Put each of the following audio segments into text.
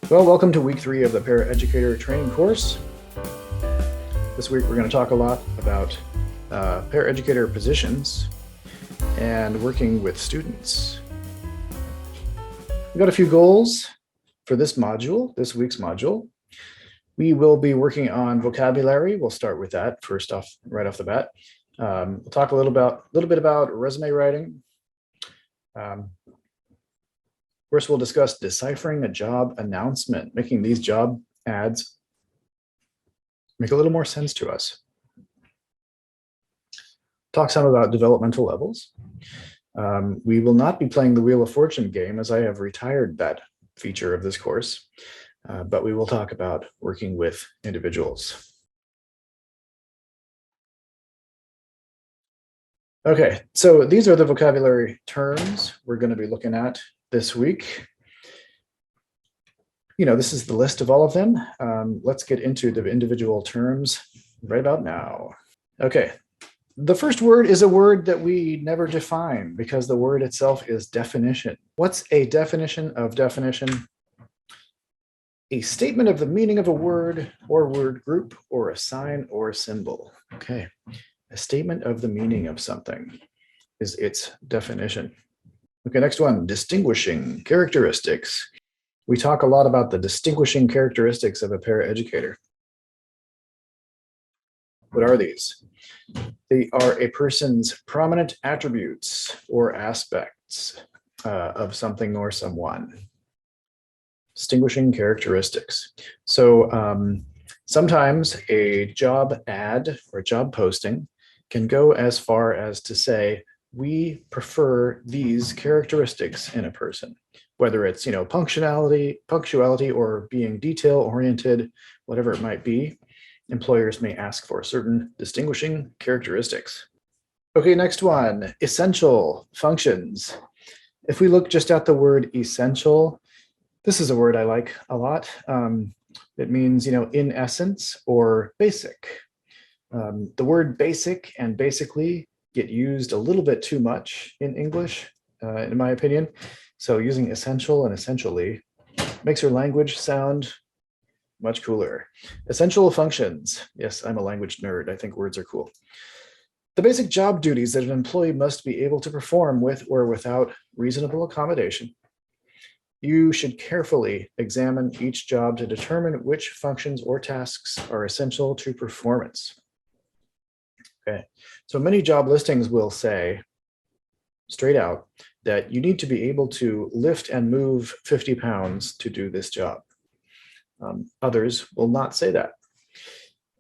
Well, welcome to week 3 of the paraeducator training course. This week we're going to talk a lot about paraeducator positions and working with students. We've got a few goals for this module, this week's module. We will be working on vocabulary. We'll start with that first off, right off the bat. We'll talk a little bit about resume writing. First, we'll discuss deciphering a job announcement, making these job ads make a little more sense to us. Talk some about developmental levels. We will not be playing the Wheel of Fortune game, as I have retired that feature of this course, but we will talk about working with individuals. Okay, so these are the vocabulary terms we're going to be looking at this week. This is the list of all of them. Let's get into the individual terms right about now. Okay, the first word is a word that we never define because the word itself is definition. What's a definition of definition? A statement of the meaning of a word or word group or a sign or a symbol. Okay, a statement of the meaning of something is its definition. Okay, next one, distinguishing characteristics. We talk a lot about the distinguishing characteristics of a paraeducator. What are these? They are a person's prominent attributes or aspects of something or someone. Distinguishing characteristics. So sometimes a job ad or job posting can go as far as to say, we prefer these characteristics in a person, whether it's punctuality or being detail-oriented, whatever it might be. Employers may ask for certain distinguishing characteristics. Okay, next one, essential functions. If we look just at the word essential, this is a word I like a lot. It means, in essence or basic. The word basic and basically get used a little bit too much in English, in my opinion. So using essential and essentially makes your language sound much cooler. Essential functions. Yes, I'm a language nerd. I think words are cool. The basic job duties that an employee must be able to perform with or without reasonable accommodation. You should carefully examine each job to determine which functions or tasks are essential to performance. Okay, so many job listings will say straight out that you need to be able to lift and move 50 pounds to do this job. Others will not say that.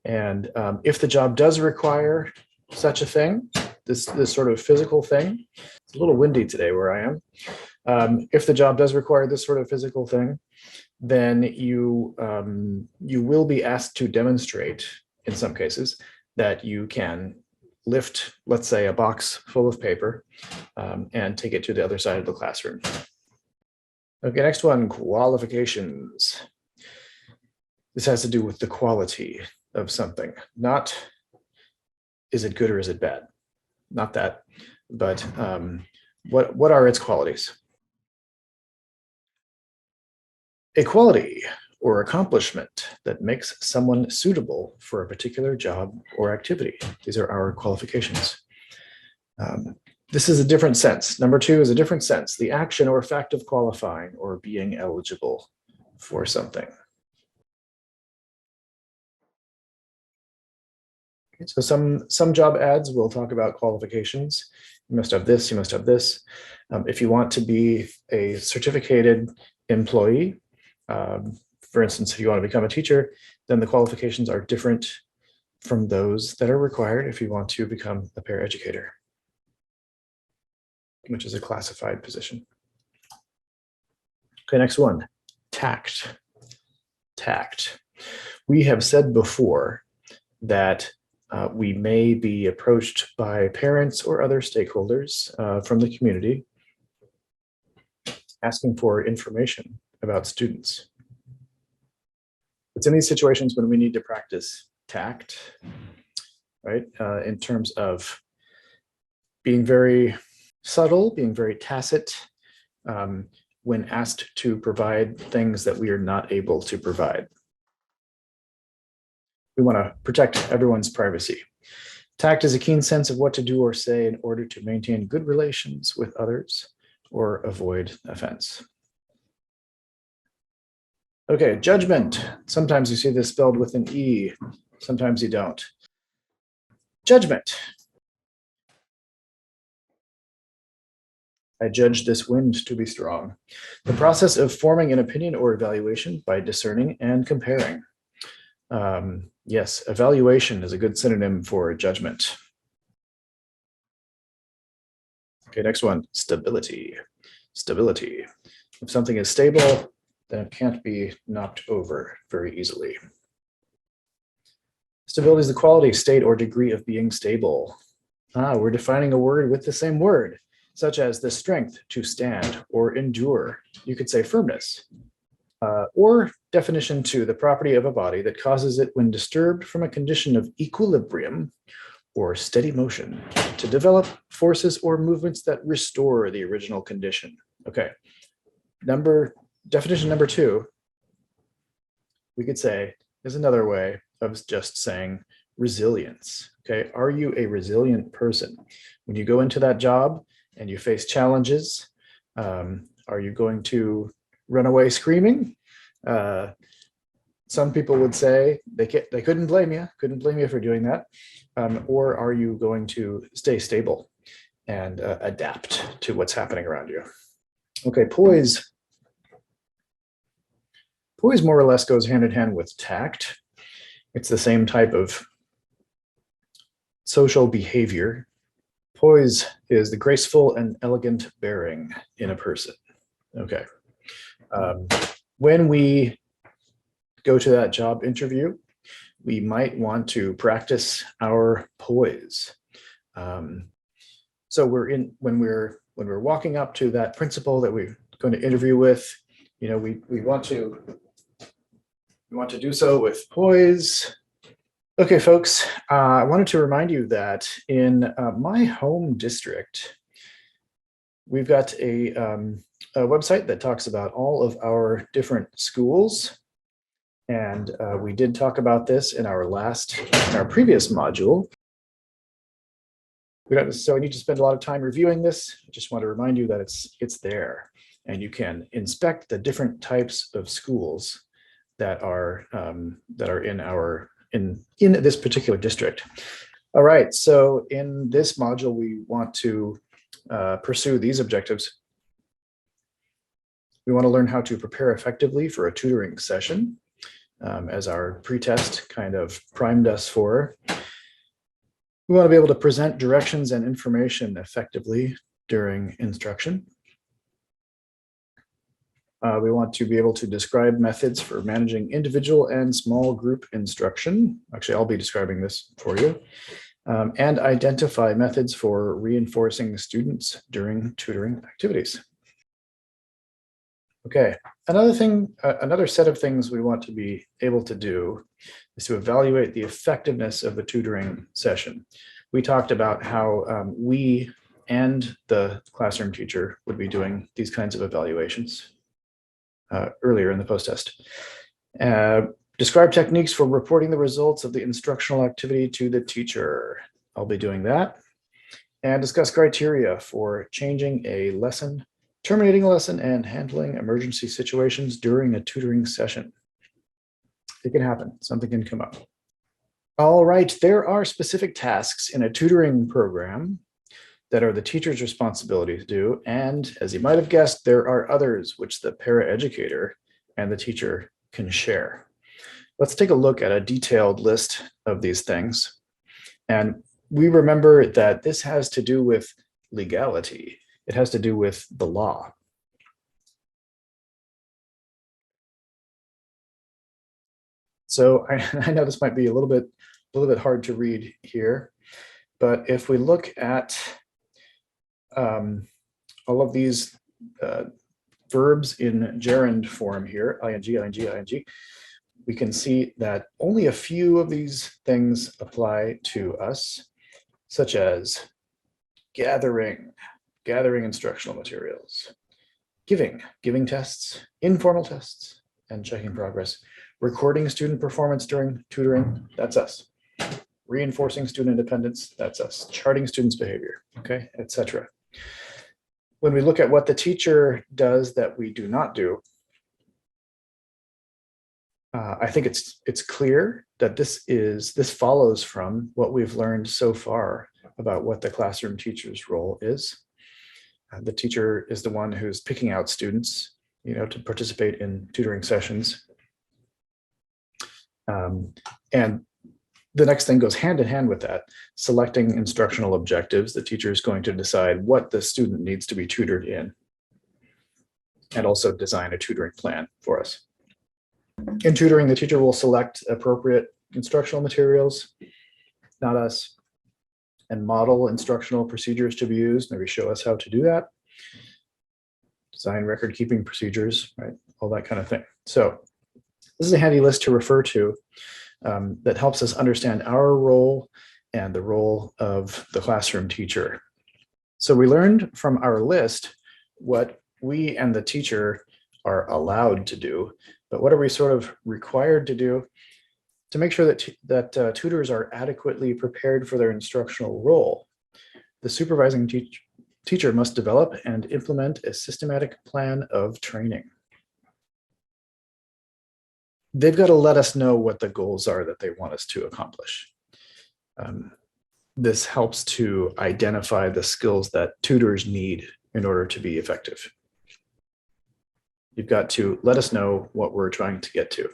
And if the job does require such a thing, this sort of physical thing, it's a little windy today where I am. If the job does require this sort of physical thing, then you will be asked to demonstrate, in some cases, that you can lift, let's say, a box full of paper and take it to the other side of the classroom. Okay, next one, qualifications. This has to do with the quality of something, not is it good or is it bad? Not that, but what are its qualities? A quality or accomplishment that makes someone suitable for a particular job or activity. These are our qualifications. This is a different sense. Number 2 is a different sense, the action or fact of qualifying or being eligible for something. Okay, so some job ads will talk about qualifications. You must have this, you must have this. If you want to be a certificated employee, for instance, if you want to become a teacher, then the qualifications are different from those that are required if you want to become a paraeducator, which is a classified position. Okay, next one, tact. Tact. We have said before that we may be approached by parents or other stakeholders from the community asking for information about students. It's in these situations when we need to practice tact, right? In terms of being very subtle, being very tacit, when asked to provide things that we are not able to provide. We want to protect everyone's privacy. Tact is a keen sense of what to do or say in order to maintain good relations with others or avoid offense. Okay, judgment. Sometimes you see this spelled with an E, sometimes you don't. Judgment. I judge this wind to be strong. The process of forming an opinion or evaluation by discerning and comparing. Yes, evaluation is a good synonym for judgment. Okay, next one, stability. Stability. If something is stable, then it can't be knocked over very easily. Stability is the quality, state, or degree of being stable. We're defining a word with the same word, such as the strength to stand or endure. You could say firmness. Or definition 2, the property of a body that causes it when disturbed from a condition of equilibrium or steady motion to develop forces or movements that restore the original condition. Okay, definition number 2, we could say is another way of just saying resilience. Okay, are you a resilient person? When you go into that job and you face challenges, are you going to run away screaming? Some people would say they couldn't blame you for doing that. Or are you going to stay stable and adapt to what's happening around you? Okay, poise. Poise more or less goes hand in hand with tact. It's the same type of social behavior. Poise is the graceful and elegant bearing in a person. Okay. When we go to that job interview, we might want to practice our poise. So when we're walking up to that principal that we're going to interview with, you know, we want to do so with poise. Okay, folks, I wanted to remind you that in my home district, we've got a website that talks about all of our different schools. And we did talk about this in our previous module. We don't necessarily need to spend a lot of time reviewing this. I just want to remind you that it's there, and you can inspect the different types of schools that are in this particular district. All right, so in this module, we want to pursue these objectives. We want to learn how to prepare effectively for a tutoring session, as our pretest kind of primed us for. We want to be able to present directions and information effectively during instruction. We want to be able to describe methods for managing individual and small group instruction. Actually, I'll be describing this for you. And identify methods for reinforcing students during tutoring activities. Okay, another set of things we want to be able to do is to evaluate the effectiveness of the tutoring session. We talked about how we and the classroom teacher would be doing these kinds of evaluations earlier in the post-test. Describe techniques for reporting the results of the instructional activity to the teacher. I'll be doing that. And discuss criteria for changing a lesson, terminating a lesson, and handling emergency situations during a tutoring session. It can happen, something can come up. All right, there are specific tasks in a tutoring program that are the teacher's responsibility to do. And as you might have guessed, there are others which the paraeducator and the teacher can share. Let's take a look at a detailed list of these things. And we remember that this has to do with legality. It has to do with the law. So I know this might be a little bit hard to read here, but if we look at all of these verbs in gerund form here, ing, we can see that only a few of these things apply to us, such as gathering instructional materials, Giving tests, informal tests, and checking progress. Recording student performance during tutoring, that's us. Reinforcing student independence, that's us. Charting students' behavior, okay, etc. When we look at what the teacher does that we do not do, I think it's clear that this follows from what we've learned so far about what the classroom teacher's role is. The teacher is the one who's picking out students, to participate in tutoring sessions. And the next thing goes hand in hand with that, selecting instructional objectives. The teacher is going to decide what the student needs to be tutored in, and also design a tutoring plan for us. In tutoring, the teacher will select appropriate instructional materials, not us, and model instructional procedures to be used, maybe show us how to do that. Design record-keeping procedures, right? All that kind of thing. So this is a handy list to refer to that helps us understand our role and the role of the classroom teacher. So we learned from our list what we and the teacher are allowed to do, but what are we sort of required to do to make sure that tutors are adequately prepared for their instructional role? The supervising teacher must develop and implement a systematic plan of training. They've got to let us know what the goals are that they want us to accomplish. This helps to identify the skills that tutors need in order to be effective. You've got to let us know what we're trying to get to.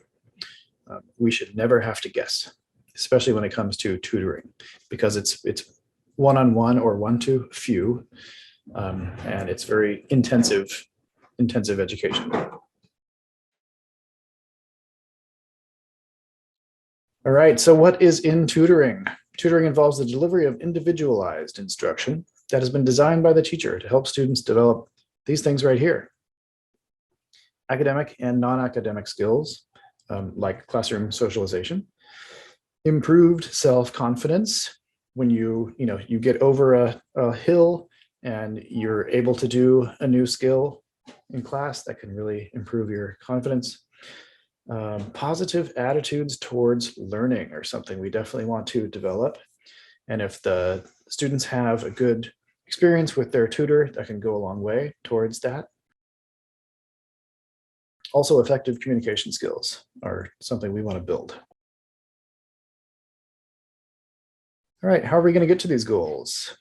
We should never have to guess, especially when it comes to tutoring, because it's one-on-one or one-to-few, and it's very intensive education. All right, so what is in tutoring? Tutoring involves the delivery of individualized instruction that has been designed by the teacher to help students develop these things right here. Academic and non-academic skills, like classroom socialization. Improved self-confidence, when you get over a hill and you're able to do a new skill in class, that can really improve your confidence. Positive attitudes towards learning are something we definitely want to develop. And if the students have a good experience with their tutor, that can go a long way towards that. Also, effective communication skills are something we want to build. All right, how are we going to get to these goals?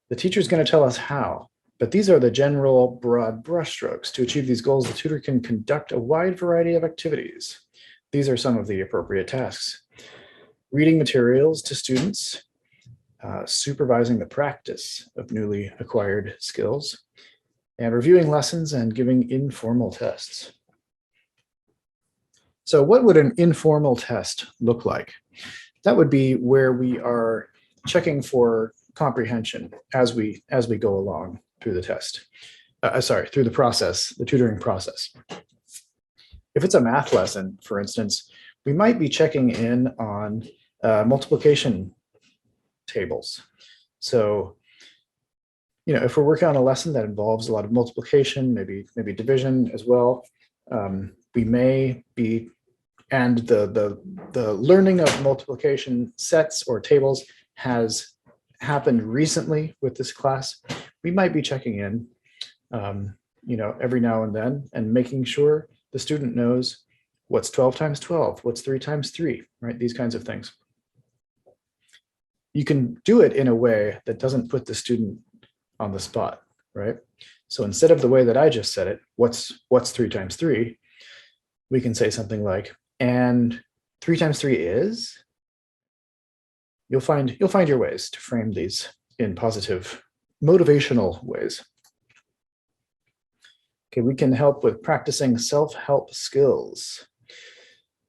The teacher is going to tell us how, but these are the general broad brushstrokes. To achieve these goals, the tutor can conduct a wide variety of activities. These are some of the appropriate tasks. Reading materials to students, supervising the practice of newly acquired skills, and reviewing lessons and giving informal tests. So what would an informal test look like? That would be where we are checking for comprehension as we go along through the test. Through the process, the tutoring process. If it's a math lesson, for instance, we might be checking in on multiplication tables. So, if we're working on a lesson that involves a lot of multiplication, maybe division as well, we may be, and the learning of multiplication sets or tables has happened recently with this class, we might be checking in, every now and then, and making sure the student knows what's 12 times 12, what's 3 times 3, right? These kinds of things. You can do it in a way that doesn't put the student on the spot, right? So instead of the way that I just said it, what's 3 times 3, we can say something like, and 3 times 3 is. You'll find your ways to frame these in positive, motivational ways. Okay, we can help with practicing self-help skills.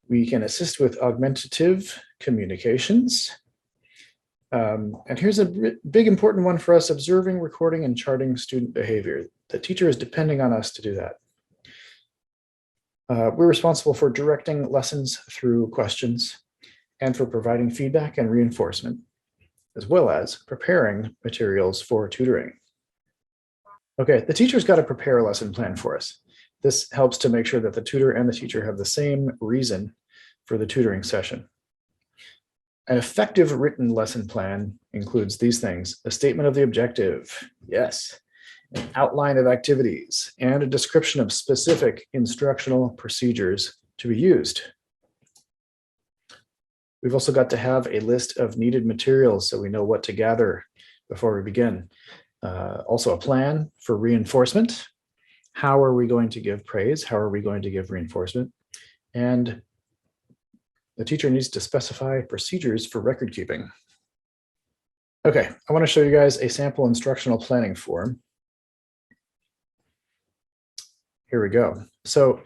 We can assist with augmentative communications. And here's a big important one for us: observing, recording, and charting student behavior. The teacher is depending on us to do that. We're responsible for directing lessons through questions and for providing feedback and reinforcement, as well as preparing materials for tutoring. Okay, the teacher's got to prepare a lesson plan for us. This helps to make sure that the tutor and the teacher have the same reason for the tutoring session. An effective written lesson plan includes these things: a statement of the objective, yes, an outline of activities, and a description of specific instructional procedures to be used. We've also got to have a list of needed materials so we know what to gather before we begin. Also a plan for reinforcement. How are we going to give praise? How are we going to give reinforcement? And the teacher needs to specify procedures for record keeping. Okay, I want to show you guys a sample instructional planning form. Here we go. So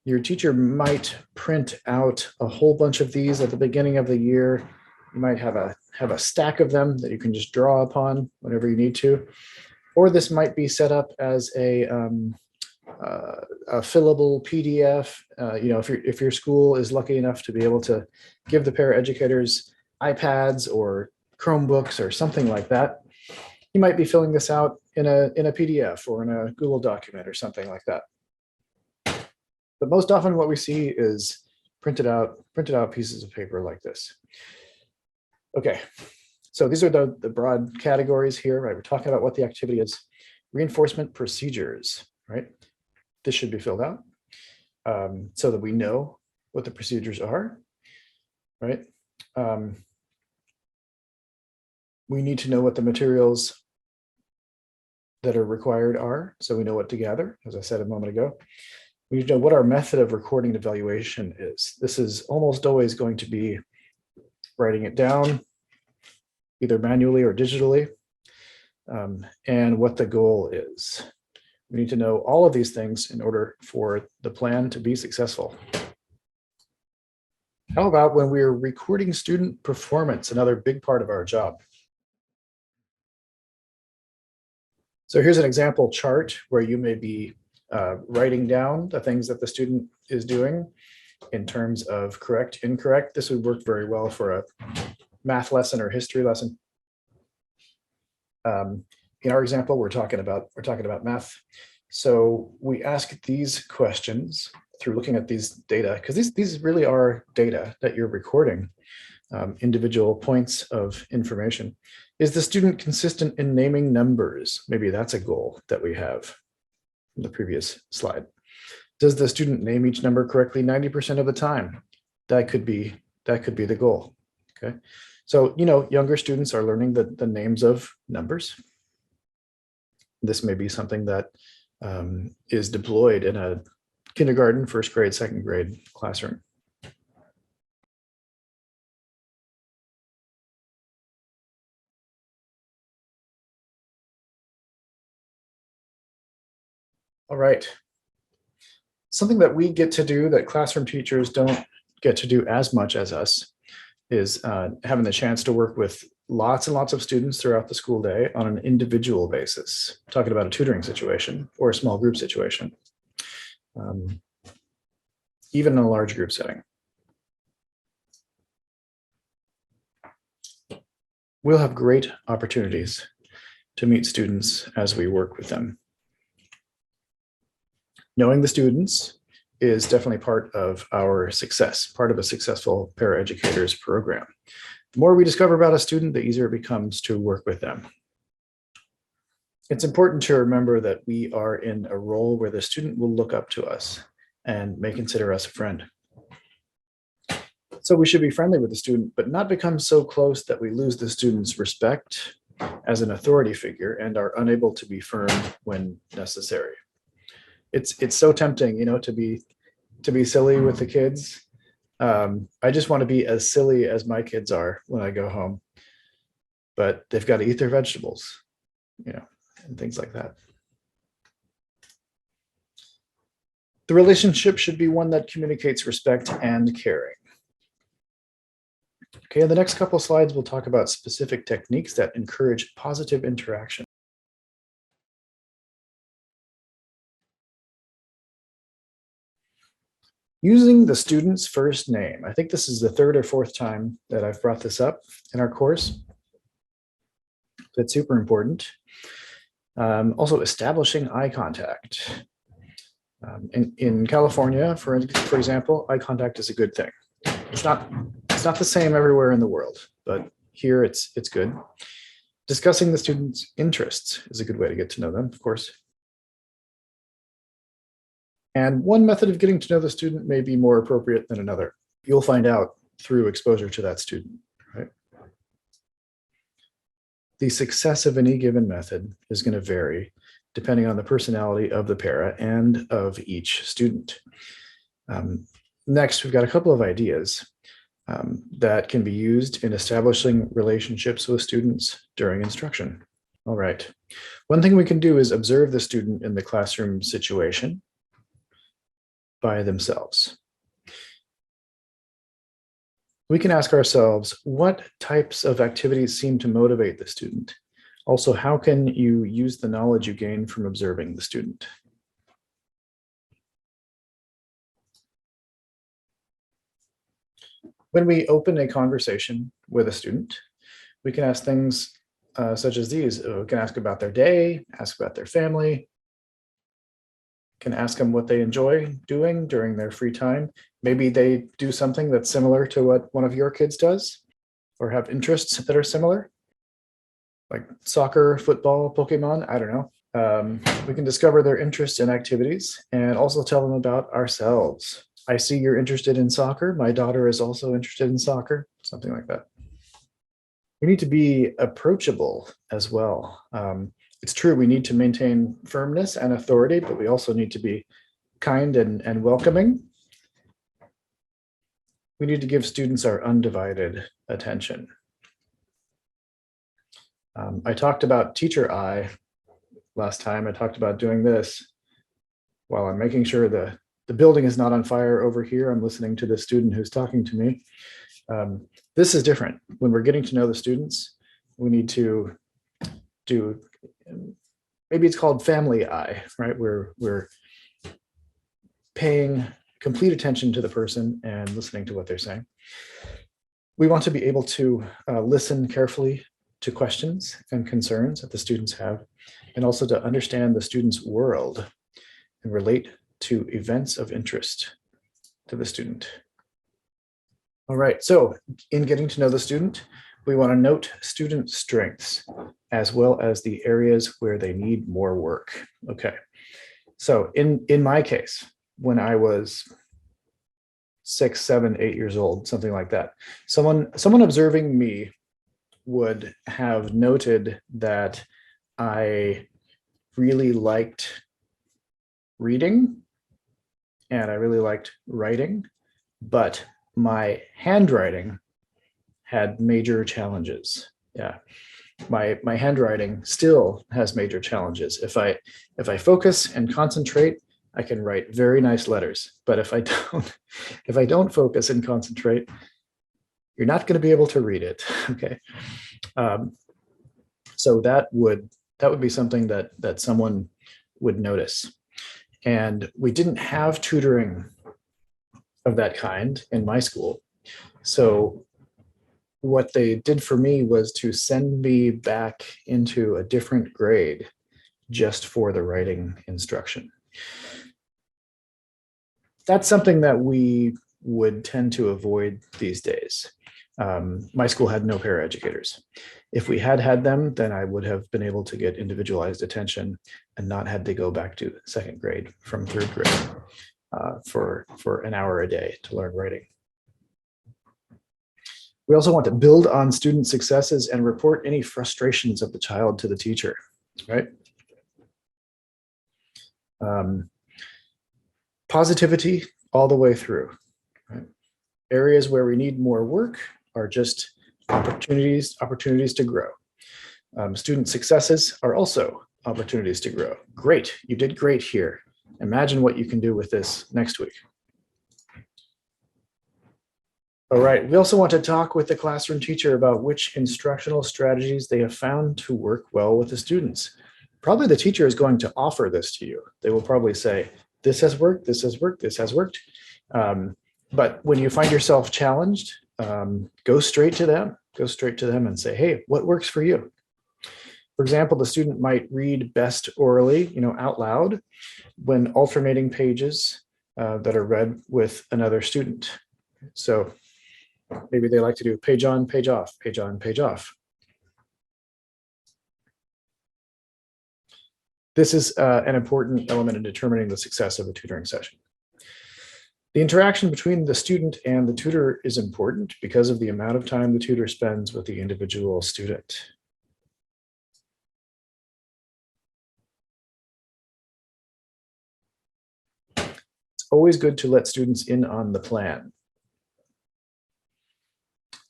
your teacher might print out a whole bunch of these at the beginning of the year. You might have a stack of them that you can just draw upon whenever you need to. Or this might be set up as a fillable PDF. If your school is lucky enough to be able to give the paraeducators iPads or Chromebooks or something like that, you might be filling this out in a PDF or in a Google document or something like that. But most often what we see is printed out pieces of paper like this. Okay, so these are the broad categories here, right? We're talking about what the activity is. Reinforcement procedures, right? This should be filled out so that we know what the procedures are, right? We need to know what the materials that are required are, so we know what to gather, as I said a moment ago. We need to know what our method of recording and evaluation is. This is almost always going to be writing it down, either manually or digitally, and what the goal is. We need to know all of these things in order for the plan to be successful. How about when we're recording student performance, another big part of our job? So here's an example chart where you may be writing down the things that the student is doing in terms of correct, incorrect. This would work very well for a math lesson or history lesson. In our example, we're talking about math. So we ask these questions through looking at these data, because these really are data that you're recording, individual points of information. Is the student consistent in naming numbers? Maybe that's a goal that we have in the previous slide. Does the student name each number correctly 90% of the time? That could be the goal. Okay. So, younger students are learning the names of numbers. This may be something that is deployed in a kindergarten, first grade, second grade classroom. All right. Something that we get to do that classroom teachers don't get to do as much as us is having the chance to work with lots and lots of students throughout the school day on an individual basis, talking about a tutoring situation or a small group situation, even in a large group setting. We'll have great opportunities to meet students as we work with them. Knowing the students is definitely part of our success, part of a successful paraeducators program. The more we discover about a student, the easier it becomes to work with them. It's important to remember that we are in a role where the student will look up to us and may consider us a friend. So we should be friendly with the student, but not become so close that we lose the student's respect as an authority figure and are unable to be firm when necessary. It's so tempting, to be silly with the kids. I just want to be as silly as my kids are when I go home, but they've got to eat their vegetables, and things like that. The relationship should be one that communicates respect and caring. Okay, in the next couple of slides, we'll talk about specific techniques that encourage positive interaction. Using the student's first name. I think this is the third or fourth time that I've brought this up in our course. That's super important. Also establishing eye contact. In California, for example, eye contact is a good thing. It's not the same everywhere in the world, but here it's good. Discussing the students' interests is a good way to get to know them, of course. And one method of getting to know the student may be more appropriate than another. You'll find out through exposure to that student, right? The success of any given method is going to vary depending on the personality of the para and of each student. Next, we've got a couple of ideas that can be used in establishing relationships with students during instruction. All right. One thing we can do is observe the student in the classroom situation by themselves. We can ask ourselves, what types of activities seem to motivate the student? Also, how can you use the knowledge you gain from observing the student? When we open a conversation with a student, we can ask things such as these. We can ask about their day, ask about their family, can ask them what they enjoy doing during their free time. Maybe they do something that's similar to what one of your kids does, or have interests that are similar, like soccer, football, Pokemon, I don't know. We can discover their interests and activities and also tell them about ourselves. I see you're interested in soccer. My daughter is also interested in soccer, something like that. We need to be approachable as well. It's true, we need to maintain firmness and authority, but we also need to be kind and welcoming. We need to give students our undivided attention. I talked about teacher eye last time. I talked about doing this while I'm making sure the building is not on fire over here. I'm listening to the student who's talking to me. This is different. When we're getting to know the students, we need to do, maybe it's called family eye, right? We're paying complete attention to the person and listening to what they're saying. We want to be able to listen carefully to questions and concerns that the students have, and also to understand the student's world and relate to events of interest to the student. All right, so in getting to know the student, we want to note student strengths as well as the areas where they need more work. Okay, so in my case, when I was 6, 7, 8 years old, something like that, someone observing me would have noted that I really liked reading and I really liked writing, but my handwriting had major challenges. Yeah, my handwriting still has major challenges. If I focus and concentrate, I can write very nice letters. But if I don't focus and concentrate, you're not going to be able to read it. Okay, so that would be something that someone would notice. And we didn't have tutoring of that kind in my school. So what they did for me was to send me back into a different grade just for the writing instruction. That's something that we would tend to avoid these days. My school had no paraeducators. If we had had them, then I would have been able to get individualized attention and not had to go back to second grade from third grade for an hour a day to learn writing. We also want to build on student successes and report any frustrations of the child to the teacher, right? Positivity all the way through. Right? Areas where we need more work are just opportunities to grow. Student successes are also opportunities to grow. Great, you did great here. Imagine what you can do with this next week. All right, we also want to talk with the classroom teacher about which instructional strategies they have found to work well with the students. Probably the teacher is going to offer this to you. They will probably say, this has worked, this has worked, this has worked. But when you find yourself challenged, go straight to them and say, hey, what works for you? For example, the student might read best orally, out loud when alternating pages that are read with another student. So maybe they like to do page on, page off, page on, page off. This is an important element in determining the success of a tutoring session. The interaction between the student and the tutor is important because of the amount of time the tutor spends with the individual student. It's always good to let students in on the plan.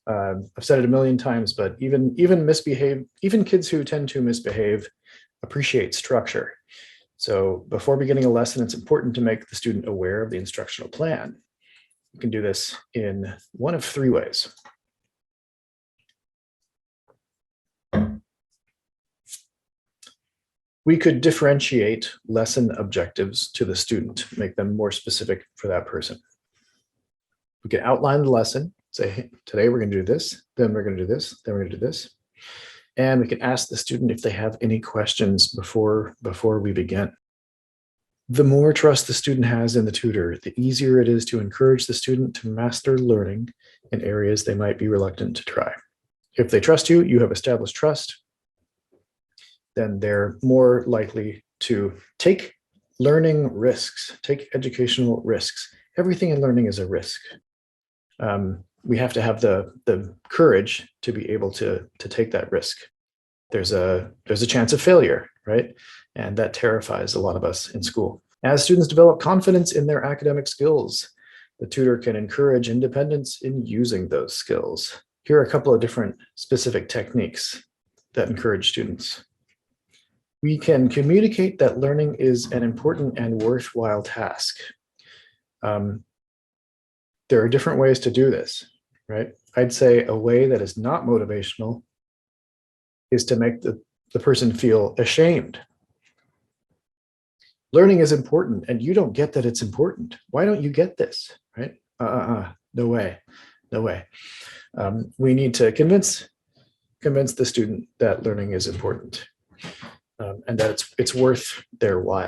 I've said it a million times, but even kids who tend to misbehave appreciate structure. So before beginning a lesson, it's important to make the student aware of the instructional plan. You can do this in one of three ways. We could differentiate lesson objectives to the student, make them more specific for that person. We can outline the lesson, say, hey, today we're going to do this, then we're going to do this, then we're going to do this. And we can ask the student if they have any questions before we begin. The more trust the student has in the tutor, the easier it is to encourage the student to master learning in areas they might be reluctant to try. If they trust you, you have established trust, then they're more likely to take learning risks, take educational risks. Everything in learning is a risk. We have to have the courage to be able to take that risk. There's a chance of failure, right? And that terrifies a lot of us in school. As students develop confidence in their academic skills, the tutor can encourage independence in using those skills. Here are a couple of different specific techniques that encourage students. We can communicate that learning is an important and worthwhile task. There are different ways to do this, right? I'd say a way that is not motivational is to make the person feel ashamed. Learning is important and you don't get that it's important. Why don't you get this, right? No way, no way. We need to convince the student that learning is important and that it's worth their while.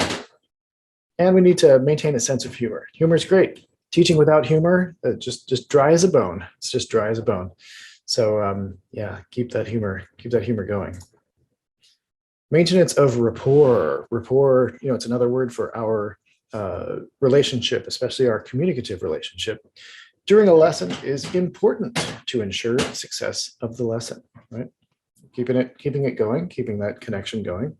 And we need to maintain a sense of humor. Humor is great. Teaching without humor, just dry as a bone. It's just dry as a bone. So yeah, keep that humor going. Maintenance of rapport. Rapport, it's another word for our relationship, especially our communicative relationship. During a lesson is important to ensure success of the lesson, right? Keeping it going, keeping that connection going.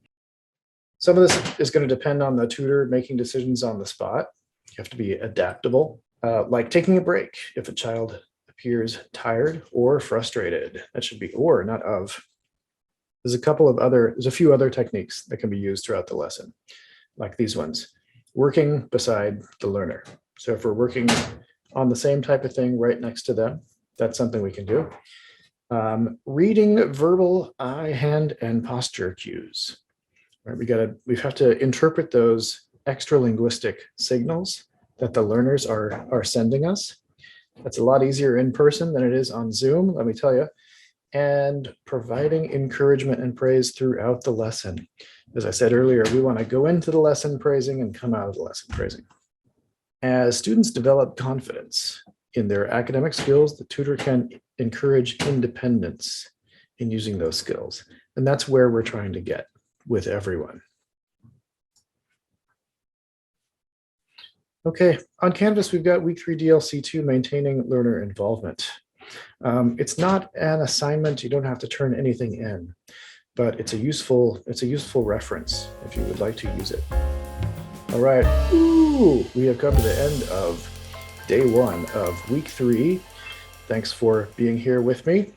Some of this is going to depend on the tutor making decisions on the spot. You have to be adaptable, like taking a break if a child appears tired or frustrated. That should be or, not of. There's a few other techniques that can be used throughout the lesson, like these ones. Working beside the learner. So if we're working on the same type of thing right next to them, that's something we can do. Reading verbal eye, hand, and posture cues. Right, we have to interpret those extra linguistic signals that the learners are sending us. That's a lot easier in person than it is on Zoom, let me tell you. And providing encouragement and praise throughout the lesson. As I said earlier, we want to go into the lesson praising and come out of the lesson praising. As students develop confidence in their academic skills, the tutor can encourage independence in using those skills. And that's where we're trying to get with everyone. Okay, on Canvas, we've got week 3 DLC 2, maintaining learner involvement. It's not an assignment. You don't have to turn anything in, but it's a useful reference if you would like to use it. All right, we have come to the end of day 1 of week 3. Thanks for being here with me.